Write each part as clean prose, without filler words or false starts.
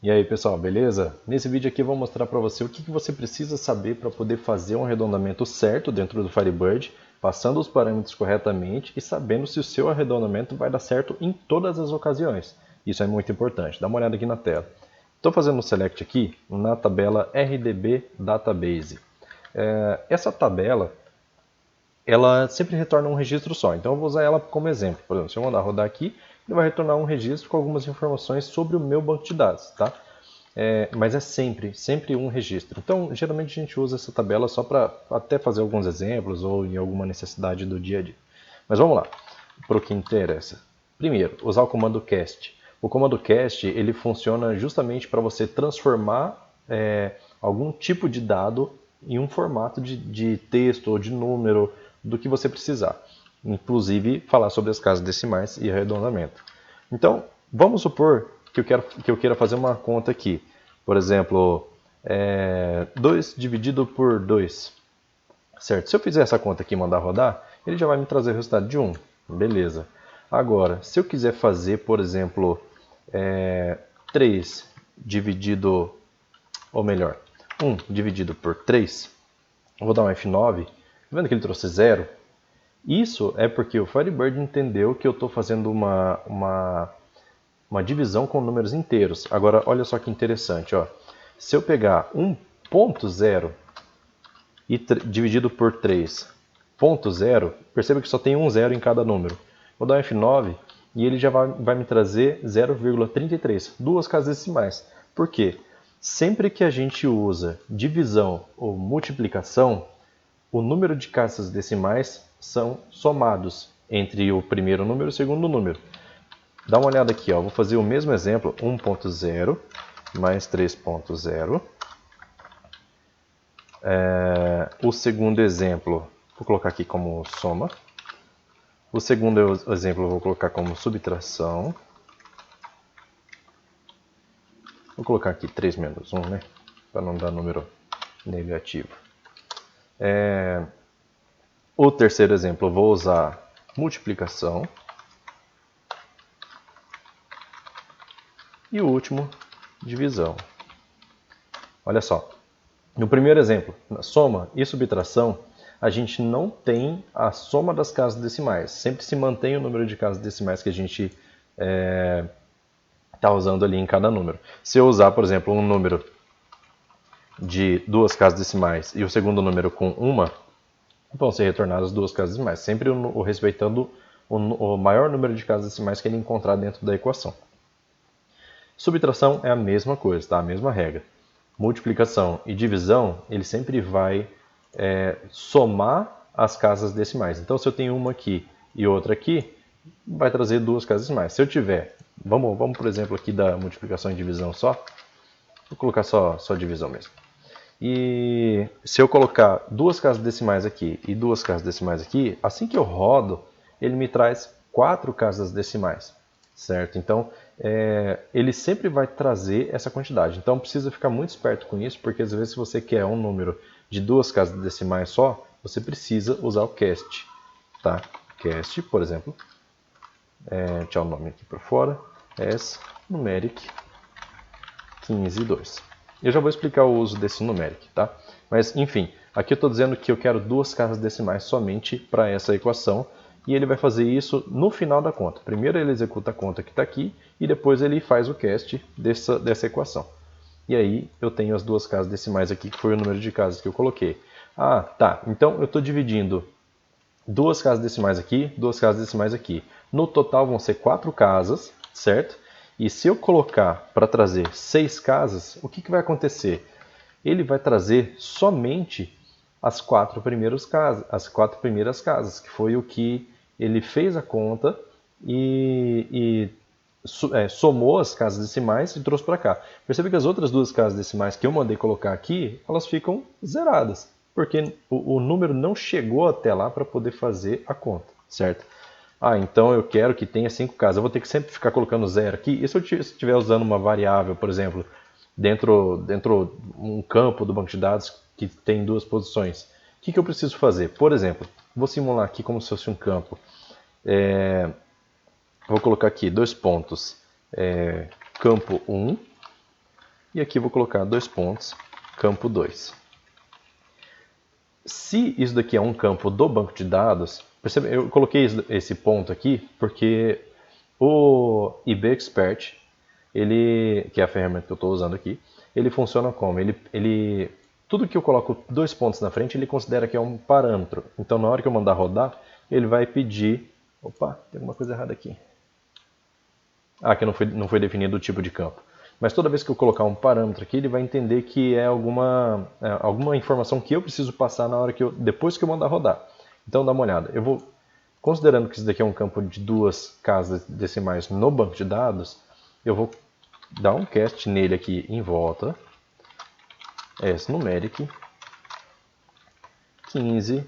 E aí pessoal, beleza? Nesse vídeo aqui eu vou mostrar para você o que você precisa saber para poder fazer um arredondamento certo dentro do Firebird, passando os parâmetros corretamente e sabendo se o seu arredondamento vai dar certo em todas as ocasiões. Isso é muito importante, dá uma olhada aqui na tela. Estou fazendo um select aqui na tabela RDB Database. Essa tabela ela sempre retorna um registro só, então eu vou usar ela como exemplo. Por exemplo, se eu mandar rodar aqui, ele vai retornar um registro com algumas informações sobre o meu banco de dados, tá? Mas é sempre um registro. Então, geralmente a gente usa essa tabela só para até fazer alguns exemplos ou em alguma necessidade do dia a dia. Mas vamos lá, para o que interessa. Primeiro, usar o comando cast. O comando cast ele funciona justamente para você transformar algum tipo de dado em um formato de texto ou de número do que você precisar. Inclusive, falar sobre as casas decimais e arredondamento. Então, vamos supor que eu queira fazer uma conta aqui. Por exemplo, 2 dividido por 2. Certo? Se eu fizer essa conta aqui e mandar rodar, ele já vai me trazer o resultado de 1. Beleza. Agora, se eu quiser fazer, por exemplo, 3 dividido, ou melhor, 1 dividido por 3, eu vou dar um F9, vendo que ele trouxe 0, isso é porque o Firebird entendeu que eu estou fazendo uma divisão com números inteiros. Agora, olha só que interessante. Ó. Se eu pegar 1.0 e dividido por 3.0, perceba que só tem um zero em cada número. Vou dar um F9 e ele já vai me trazer 0,33, duas casas decimais. Por quê? Sempre que a gente usa divisão ou multiplicação, o número de casas decimais são somados entre o primeiro número e o segundo número. Dá uma olhada aqui, ó. Vou fazer o mesmo exemplo, 1.0 mais 3.0. O segundo exemplo, vou colocar aqui como soma. O segundo exemplo eu vou colocar como subtração. Vou colocar aqui 3 menos 1, né? Para não dar número negativo. O terceiro exemplo eu vou usar multiplicação. E o último, divisão. Olha só, no primeiro exemplo, na soma e subtração, a gente não tem a soma das casas decimais. Sempre se mantém o número de casas decimais que a gente está usando ali em cada número. Se eu usar, por exemplo, um número de duas casas decimais e o segundo número com uma, vão ser retornadas duas casas decimais, sempre respeitando o maior número de casas decimais que ele encontrar dentro da equação. Subtração é a mesma coisa, tá? A mesma regra. Multiplicação e divisão, ele sempre vai somar as casas decimais. Então, se eu tenho uma aqui e outra aqui, vai trazer duas casas decimais. Se eu tiver, vamos por exemplo aqui da multiplicação e divisão só, vou colocar só divisão mesmo. E se eu colocar duas casas decimais aqui e duas casas decimais aqui, assim que eu rodo, ele me traz 4 casas decimais, certo? Então, ele sempre vai trazer essa quantidade. Então, precisa ficar muito esperto com isso, porque às vezes se você quer um número de duas casas decimais só, você precisa usar o cast, tá? Cast, por exemplo, deixa o nome aqui por fora, as numeric 15,2. Eu já vou explicar o uso desse numeric, tá? Mas, enfim, aqui eu estou dizendo que eu quero duas casas decimais somente para essa equação, e ele vai fazer isso no final da conta. Primeiro ele executa a conta que está aqui, e depois ele faz o cast dessa equação. E aí eu tenho as duas casas decimais aqui, que foi o número de casas que eu coloquei. Ah, tá. Então eu estou dividindo duas casas decimais aqui, duas casas decimais aqui. No total vão ser 4 casas, certo? E se eu colocar para trazer 6 casas, o que vai acontecer? Ele vai trazer somente as 4 primeiras casas, que foi o que ele fez a conta e somou as casas decimais e trouxe para cá. Percebe que as outras duas casas decimais que eu mandei colocar aqui, elas ficam zeradas, porque o número não chegou até lá para poder fazer a conta, certo? Ah, então eu quero que tenha 5 casas. Eu vou ter que sempre ficar colocando zero aqui. E se eu estiver usando uma variável, por exemplo, dentro um campo do banco de dados que tem duas posições, o que eu preciso fazer? Por exemplo, vou simular aqui como se fosse um campo. Vou colocar aqui 2 pontos. Campo 1 E aqui eu vou colocar 2 pontos, campo 2. Se isso daqui é um campo do banco de dados, percebe, eu coloquei esse ponto aqui porque o IB Expert, que é a ferramenta que eu estou usando aqui, ele funciona como? Tudo que eu coloco 2 pontos na frente, ele considera que é um parâmetro. Então, na hora que eu mandar rodar, ele vai pedir... Opa, tem alguma coisa errada aqui. Que não foi definido o tipo de campo. Mas toda vez que eu colocar um parâmetro aqui, ele vai entender que é alguma informação que eu preciso passar depois que eu mandar rodar. Então dá uma olhada. Considerando que isso daqui é um campo de 2 casas decimais no banco de dados, eu vou dar um cast nele aqui em volta. Numeric 15,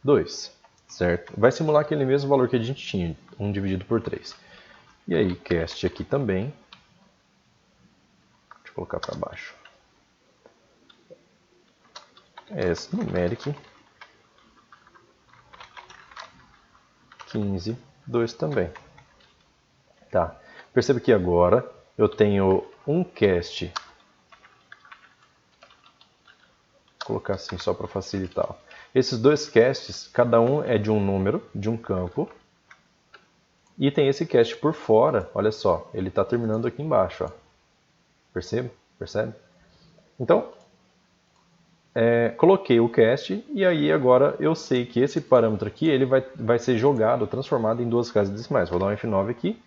2. Certo? Vai simular aquele mesmo valor que a gente tinha, 1 dividido por 3. E aí, cast aqui também. Deixa eu colocar para baixo. Numeric 15, 2 também. Tá. Perceba que agora eu tenho um cast. Vou colocar assim só para facilitar. Esses 2 casts, cada um é de um número, de um campo. E tem esse cast por fora, olha só, ele está terminando aqui embaixo. Ó. Percebe? Então, coloquei o cast e aí agora eu sei que esse parâmetro aqui ele vai ser jogado, transformado em 2 casas decimais. Vou dar um F9 aqui.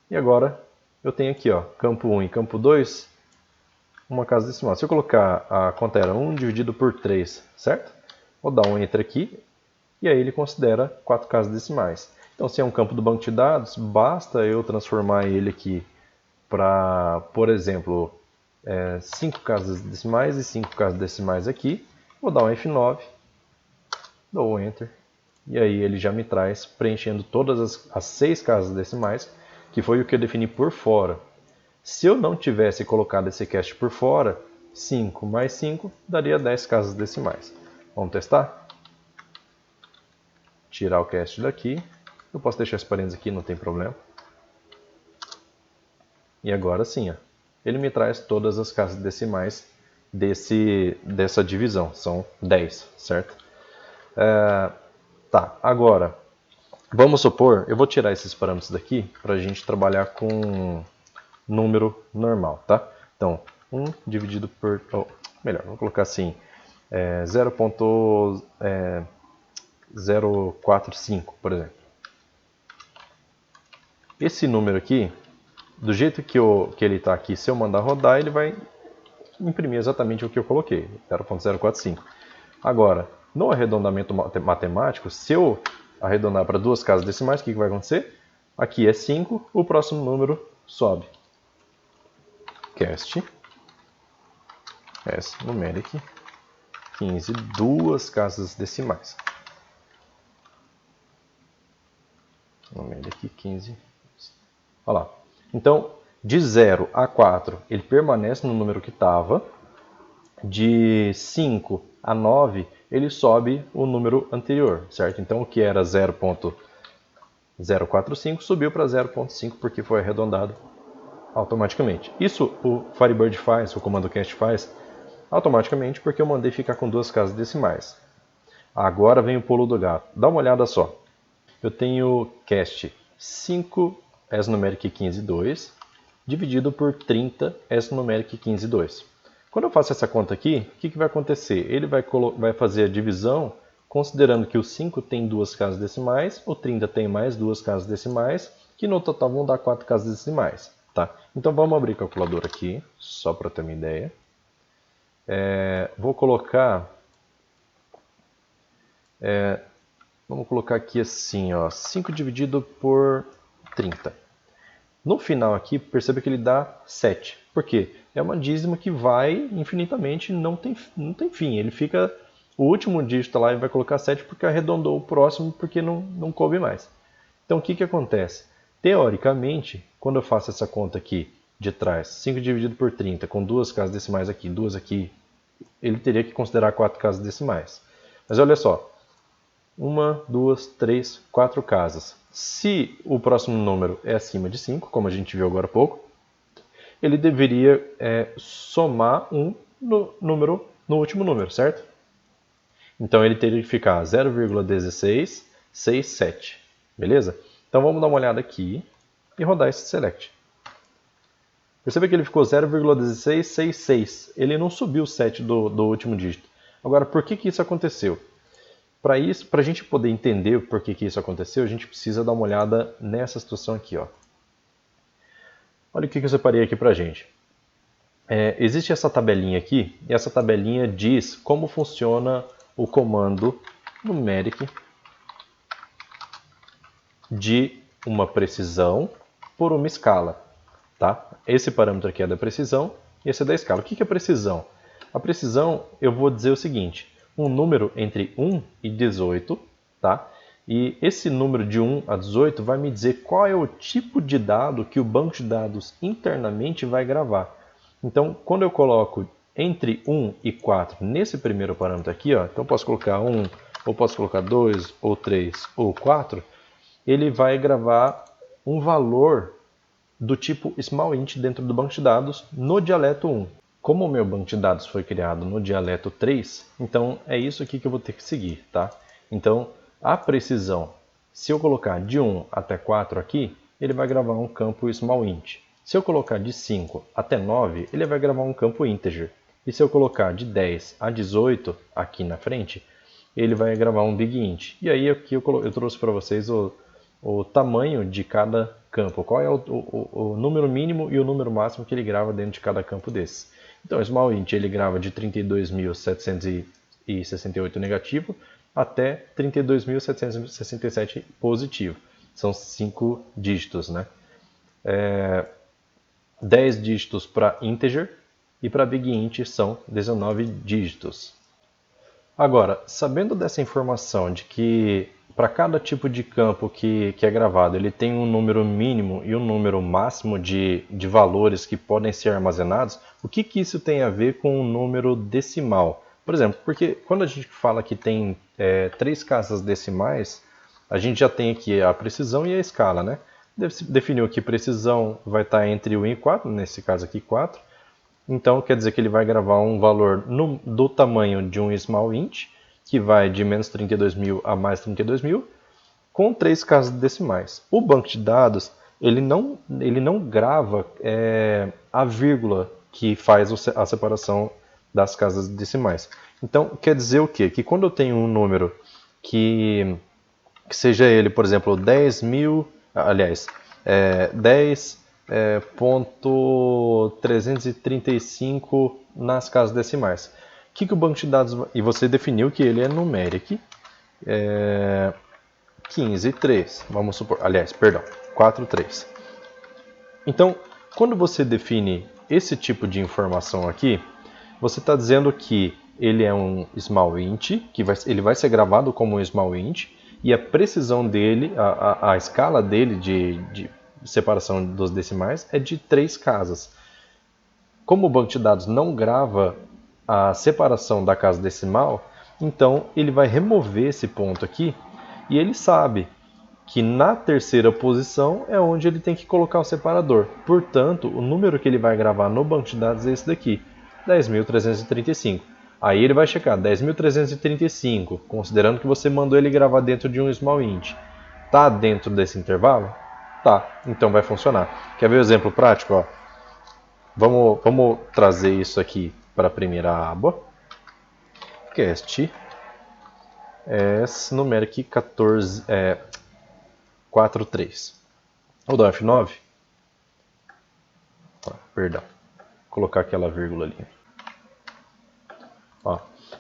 E agora eu tenho aqui, ó, campo 1 e campo 2, uma casa decimal. Se eu colocar a conta era 1 dividido por 3, certo? Vou dar um Enter aqui. E aí ele considera 4 casas decimais. Então, se é um campo do banco de dados, basta eu transformar ele aqui para, por exemplo, 5 casas decimais e 5 casas decimais aqui. Vou dar um F9, dou um Enter, e aí ele já me traz preenchendo todas as 6 casas decimais, que foi o que eu defini por fora. Se eu não tivesse colocado esse cast por fora, 5 mais 5 daria 10 casas decimais. Vamos testar? Tirar o cast daqui. Eu posso deixar esse parênteses aqui, não tem problema. E agora sim, ó, ele me traz todas as casas decimais dessa divisão. São 10, certo? Tá, agora, vamos supor, eu vou tirar esses parâmetros daqui para a gente trabalhar com número normal, tá? Então, 1 dividido por... vou colocar assim, 0.045, por exemplo. Esse número aqui, do jeito que ele está aqui, se eu mandar rodar, ele vai imprimir exatamente o que eu coloquei, 0.045. Agora, no arredondamento matemático, se eu arredondar para 2 casas decimais, o que vai acontecer? Aqui é 5, o próximo número sobe. Cast numeric 15, 2 casas decimais. Numeric 15. Olha lá. Então, de 0 a 4, ele permanece no número que estava. De 5 a 9, ele sobe o número anterior, certo? Então, o que era 0.045 subiu para 0.5 porque foi arredondado automaticamente. Isso o Firebird faz, o comando cast faz automaticamente porque eu mandei ficar com 2 casas decimais. Agora vem o pulo do gato. Dá uma olhada só. Eu tenho cast 5 numeric 15, 2 dividido por 30 numeric 15, 2. Quando eu faço essa conta aqui, o que vai acontecer? Ele vai fazer a divisão considerando que o 5 tem 2 casas decimais, o 30 tem mais 2 casas decimais, que no total vão dar 4 casas decimais. Tá? Então vamos abrir a calculadora aqui, só para ter uma ideia. Vou colocar... vamos colocar aqui assim, ó, 5 dividido por 30. No final aqui, perceba que ele dá 7. Por quê? É uma dízima que vai infinitamente, não tem fim. Ele fica, o último dígito lá, ele vai colocar 7 porque arredondou o próximo, porque não coube mais. Então o que acontece? Teoricamente, quando eu faço essa conta aqui de trás, 5 dividido por 30, com 2 casas decimais aqui, 2 aqui, ele teria que considerar 4 casas decimais. Mas olha só, 1, 2, 3, 4 casas. Se o próximo número é acima de 5, como a gente viu agora há pouco, ele deveria somar um no último número, certo? Então ele teria que ficar 0,1667, beleza? Então vamos dar uma olhada aqui e rodar esse select. Perceba que ele ficou 0,1666, ele não subiu o 7 do último dígito. Agora, por que isso aconteceu? Para a gente poder entender por que isso aconteceu, a gente precisa dar uma olhada nessa situação aqui, ó. Olha o que eu separei aqui para a gente. Existe essa tabelinha aqui, e essa tabelinha diz como funciona o comando numeric de uma precisão por uma escala. Tá? Esse parâmetro aqui é da precisão, e esse é da escala. O que é precisão? A precisão, eu vou dizer o seguinte, um número entre 1 e 18, tá? E esse número de 1 a 18 vai me dizer qual é o tipo de dado que o banco de dados internamente vai gravar. Então, quando eu coloco entre 1 e 4 nesse primeiro parâmetro aqui, ó, então eu posso colocar 1, ou posso colocar 2, ou 3, ou 4, ele vai gravar um valor do tipo small int dentro do banco de dados no dialeto 1. Como o meu banco de dados foi criado no dialeto 3, então é isso aqui que eu vou ter que seguir, tá? Então, a precisão, se eu colocar de 1 até 4 aqui, ele vai gravar um campo small int. Se eu colocar de 5 até 9, ele vai gravar um campo integer. E se eu colocar de 10 a 18 aqui na frente, ele vai gravar um big int. E aí aqui eu trouxe para vocês o tamanho de cada campo, qual é o número mínimo e o número máximo que ele grava dentro de cada campo desses. Então, o small int ele grava de 32.768 negativo até 32.767 positivo. São 5 dígitos, né? 10 dígitos para integer e para big int são 19 dígitos. Agora, sabendo dessa informação de que para cada tipo de campo que é gravado, ele tem um número mínimo e um número máximo de valores que podem ser armazenados, o que isso tem a ver com o número decimal? Por exemplo, porque quando a gente fala que tem 3 casas decimais, a gente já tem aqui a precisão e a escala, né? Definiu que precisão vai estar entre 1 e 4, nesse caso aqui 4. Então quer dizer que ele vai gravar um valor do tamanho de um small int, que vai de menos 32.000 a mais 32.000, com 3 casas decimais. O banco de dados ele não grava a vírgula que faz a separação das casas decimais. Então quer dizer o quê? Que quando eu tenho um número que seja ele, por exemplo, 10.000, aliás, 10.335 nas casas decimais. O que o banco de dados... E você definiu que ele é numeric 15.3, vamos supor. Aliás, perdão, 4.3. Então, quando você define esse tipo de informação aqui, você está dizendo que ele é um small int, que ele vai ser gravado como um small int, e a precisão dele, a escala dele de separação dos decimais é de 3 casas. Como o banco de dados não grava a separação da casa decimal, então ele vai remover esse ponto aqui e ele sabe que na terceira posição é onde ele tem que colocar o separador. Portanto, o número que ele vai gravar no banco de dados é esse daqui, 10.335. Aí ele vai checar 10.335, considerando que você mandou ele gravar dentro de um small int. Tá dentro desse intervalo? Tá, então vai funcionar. Quer ver o exemplo prático? Ó? Vamos trazer isso aqui para a primeira aba. Cast numeric 4.3. Vou dar F9. Perdão. Vou colocar aquela vírgula ali. Ó.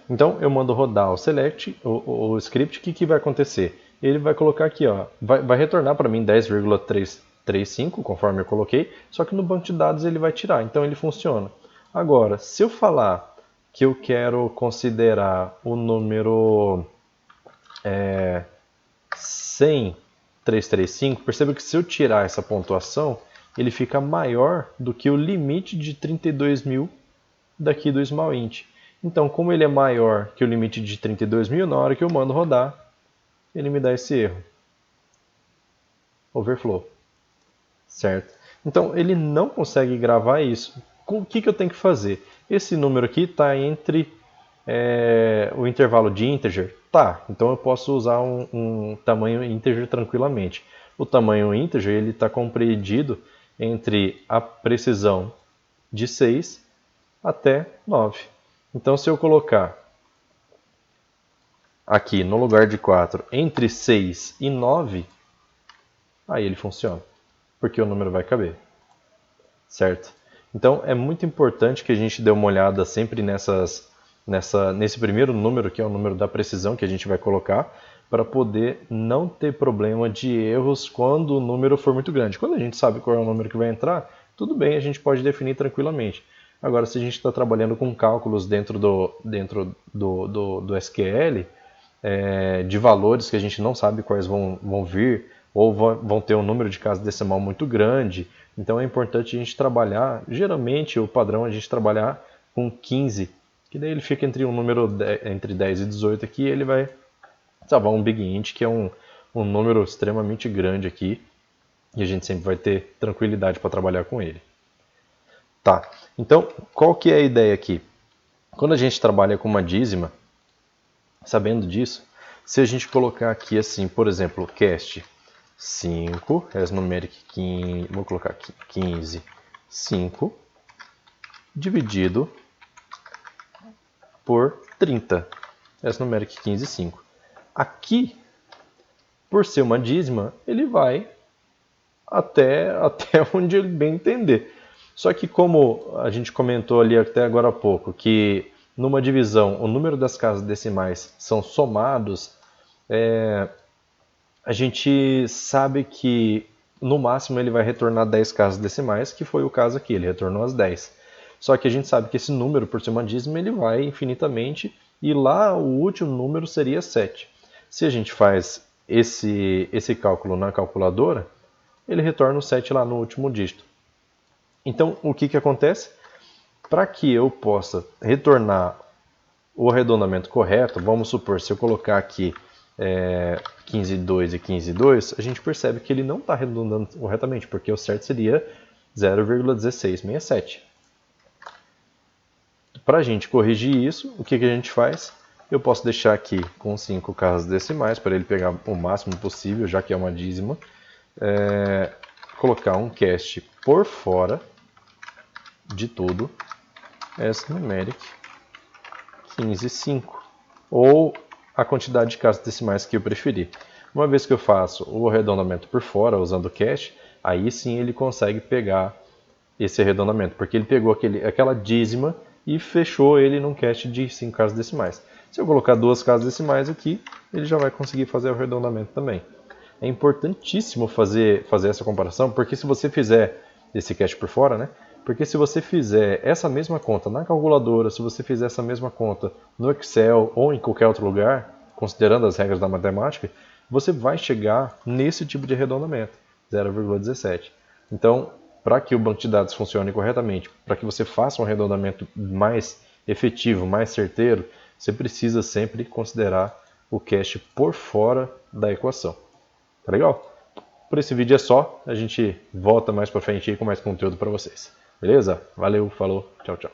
Então eu mando rodar o select, o script, o que vai acontecer? Ele vai colocar aqui, ó, vai retornar para mim 10,335, conforme eu coloquei, só que no banco de dados ele vai tirar, então ele funciona. Agora, se eu falar que eu quero considerar o número 100.335, perceba que se eu tirar essa pontuação, ele fica maior do que o limite de 32.000 daqui do small int. Então, como ele é maior que o limite de 32.000, na hora que eu mando rodar, ele me dá esse erro. Overflow. Certo? Então ele não consegue gravar isso. O que eu tenho que fazer? Esse número aqui está entre o intervalo de integer? Tá, então eu posso usar um tamanho integer tranquilamente. O tamanho integer ele está compreendido entre a precisão de 6 até 9. Então se eu colocar aqui no lugar de 4 entre 6 e 9, aí ele funciona, porque o número vai caber, certo? Então é muito importante que a gente dê uma olhada sempre nesse primeiro número, que é o número da precisão que a gente vai colocar, para poder não ter problema de erros quando o número for muito grande. Quando a gente sabe qual é o número que vai entrar, tudo bem, a gente pode definir tranquilamente. Agora, se a gente está trabalhando com cálculos dentro do SQL, de valores que a gente não sabe quais vão vir, ou vão ter um número de casa decimal muito grande, então é importante a gente trabalhar, geralmente o padrão é a gente trabalhar com 15, que daí ele fica entre entre 10 e 18 aqui, e ele vai salvar um big int, que é um número extremamente grande aqui, e a gente sempre vai ter tranquilidade para trabalhar com ele. Tá, então qual que é a ideia aqui? Quando a gente trabalha com uma dízima, sabendo disso, se a gente colocar aqui assim, por exemplo, cast 5, numeric 15, vou colocar aqui 15, 5, dividido por 30, numeric 15, 5. Aqui, por ser uma dízima, ele vai até onde ele bem entender. Só que como a gente comentou ali até agora há pouco, que numa divisão o número das casas decimais são somados, a gente sabe que no máximo ele vai retornar 10 casas decimais, que foi o caso aqui, ele retornou as 10. Só que a gente sabe que esse número, por ser uma dízima, ele vai infinitamente, e lá o último número seria 7. Se a gente faz esse cálculo na calculadora, ele retorna o 7 lá no último dígito. Então, o que acontece? Para que eu possa retornar o arredondamento correto, vamos supor, se eu colocar aqui 15,2 e 15,2, a gente percebe que ele não está arredondando corretamente, porque o certo seria 0,1667. Para a gente corrigir isso, o que a gente faz? Eu posso deixar aqui com 5 casas decimais, para ele pegar o máximo possível, já que é uma dízima. Colocar um cast por fora de tudo, numeric 15,5, ou a quantidade de casas decimais que eu preferir. Uma vez que eu faço o arredondamento por fora, usando o cast, aí sim ele consegue pegar esse arredondamento, porque ele pegou aquela dízima e fechou ele num cast de 5 casas decimais. Se eu colocar 2 casas decimais aqui, ele já vai conseguir fazer o arredondamento também. É importantíssimo fazer essa comparação, porque se você fizer esse cast por fora, né? Porque se você fizer essa mesma conta na calculadora, se você fizer essa mesma conta no Excel ou em qualquer outro lugar, considerando as regras da matemática, você vai chegar nesse tipo de arredondamento, 0,17. Então, para que o banco de dados funcione corretamente, para que você faça um arredondamento mais efetivo, mais certeiro, você precisa sempre considerar o cast por fora da equação. Tá legal? Por esse vídeo é só, a gente volta mais pra frente aí com mais conteúdo para vocês. Beleza? Valeu, falou, tchau, tchau.